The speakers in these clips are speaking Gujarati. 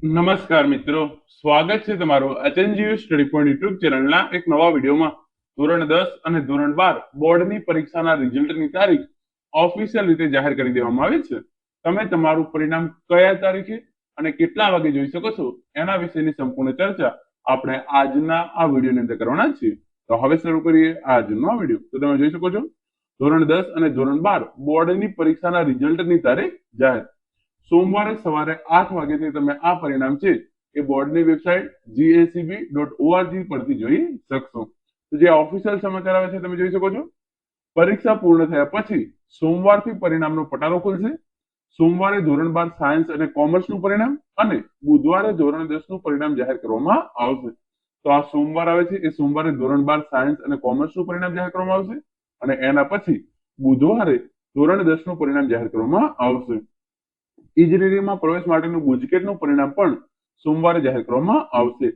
નમસ્કાર મિત્રો, સ્વાગત છે તમારું એચએનજીયુ સ્ટડી પોઈન્ટ યુટ્યુબ ચેનલના એક નવા વિડીયોમાં. ધોરણ 10 અને ધોરણ 12 બોર્ડની પરીક્ષાના રિઝલ્ટની તારીખ ઓફિશિયલ રીતે જાહેર કરી દેવામાં આવી છે. તમે તમારું પરિણામ કયા તારીખે અને કેટલા વાગે જોઈ શકો છો એના વિશેની સંપૂર્ણ ચર્ચા આપણે આજના આ વિડીયોની અંદર કરવાના છીએ. તો હવે શરૂ કરીએ આજનો આ વિડીયો. તો તમે જોઈ શકો છો ધોરણ 10 અને ધોરણ 12 બોર્ડની પરીક્ષાના રિઝલ્ટની તારીખ જાહેર. સોમવારે સવારે 8 વાગ્યાથી તમે આ પરિણામ છે એ બોર્ડની વેબસાઇટ GACB.org પરથી જોઈ શકશો. તો જે ઓફિશિયલ સમાચાર આવે છે તમે જોઈ શકો છો. પરીક્ષા પૂર્ણ થયા પછી સોમવારથી પરિણામનો પટારો ખુલશે. સોમવારે ધોરણ 12 સાયન્સ અને કોમર્સનું પરિણામ અને બુધવારે ધોરણ 10 નું પરિણામ જાહેર કરવામાં આવશે. તો આ સોમવાર આવે છે એ સોમવારે ધોરણ 12 સાયન્સ અને કોમર્સનું પરિણામ જાહેર કરવામાં આવશે અને એના પછી બુધવારે ધોરણ 10 નું પરિણામ જાહેર કરવામાં આવશે. ઇજનેરીમાં પ્રવેશ માટેનું ગુજકેટનું પરિણામ પણ સોમવારે જાહેર કરવામાં આવશે.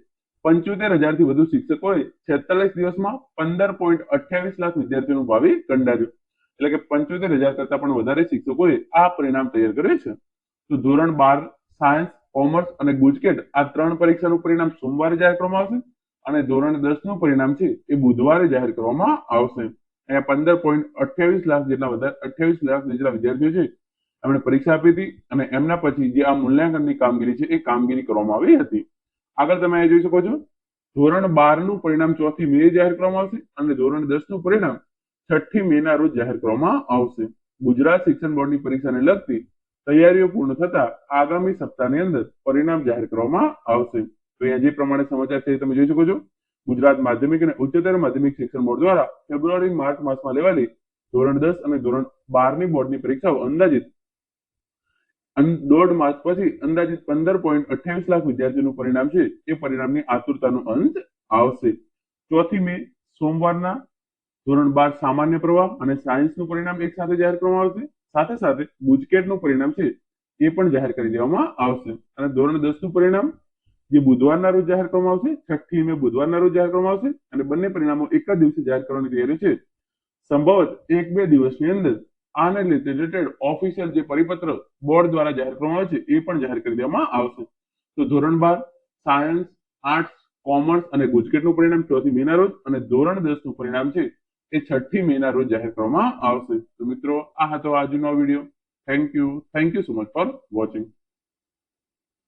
75,000 થી વધુ શિક્ષકોએ 46 દિવસમાં 15.28 લાખ વિદ્યાર્થીઓનું ભાવિ કંડાર્યું. એટલે કે 75,000 કરતા પણ વધારે શિક્ષકોએ આ પરિણામ તૈયાર કર્યું છે. તો ધોરણ 12 સાયન્સ, કોમર્સ અને ગુજકેટ આ 3 પરીક્ષાનું પરિણામ સોમવારે જાહેર કરવામાં આવશે અને ધોરણ 10 નું પરિણામ છે એ બુધવારે જાહેર કરવામાં આવશે. અહીંયા 15.28 લાખ જેટલા 28 લાખ જેટલા વિદ્યાર્થીઓ છે એમણે પરીક્ષા આપી હતી અને એમના પછી જે આ મૂલ્યાંકનની કામગીરી છે એ કામગીરી કરવામાં આવી હતી. આગળ તમે અહીં જોઈ શકો છો ધોરણ 12 નું પરિણામ 4 મે જાહેર કરવામાં આવશે અને ધોરણ 10 નું પરિણામ 6 મે ના રોજ જાહેર કરવામાં આવશે. ગુજરાત શિક્ષણ બોર્ડની પરીક્ષાને લગતી તૈયારીઓ પૂર્ણ થતા આગામી સપ્તાહની અંદર પરિણામ જાહેર કરવામાં આવશે. તો અહીંયા જે પ્રમાણે સમાચાર છે તમે જોઈ શકો છો. ગુજરાત માધ્યમિક અને ઉચ્ચતર માધ્યમિક શિક્ષણ બોર્ડ દ્વારા ફેબ્રુઆરી માર્ચ માસમાં લેવાયેલી ધોરણ 10 અને ધોરણ 12 ની બોર્ડની પરીક્ષાઓ અંદાજિત 1.5 માસ પછી અંદાજિત 15.28 લાખ વિદ્યાર્થીઓનું પરિણામ છે એ પરિણામની આતુરતાનો અંત આવશે. 4 મે સોમવારના ધોરણ 12 સામાન્ય પ્રવાહ અને સાયન્સનું પરિણામ એક સાથે જાહેર કરવામાં આવશે. સાથે સાથે ગુજકેટનું પરિણામ છે એ પણ જાહેર કરી દેવામાં આવશે અને ધોરણ 10 નું પરિણામ જે બુધવારના રોજ જાહેર કરવામાં આવશે. 6 મે બુધવારના રોજ જાહેર કરવામાં આવશે અને બંને પરિણામો એક જ દિવસે જાહેર કરવાની તૈયારી છે. સંભવત 1-2 દિવસની અંદર આને રિલેટેડ ઓફિશિયલ જે પરિપત્ર બોર્ડ દ્વારા જાહેર કરવામાં આવે છે એ પણ જાહેર કરી દેવામાં આવશે. તો ધોરણ 12 સાયન્સ, આર્ટ્સ, કોમર્સ અને ગુજકેટનું પરિણામ 4 મે ના રોજ અને ધોરણ 10 નું પરિણામ છે એ 6 મે ના રોજ જાહેર કરવામાં આવશે. તો મિત્રો આ હતો આજનો video. Thank you so much for watching.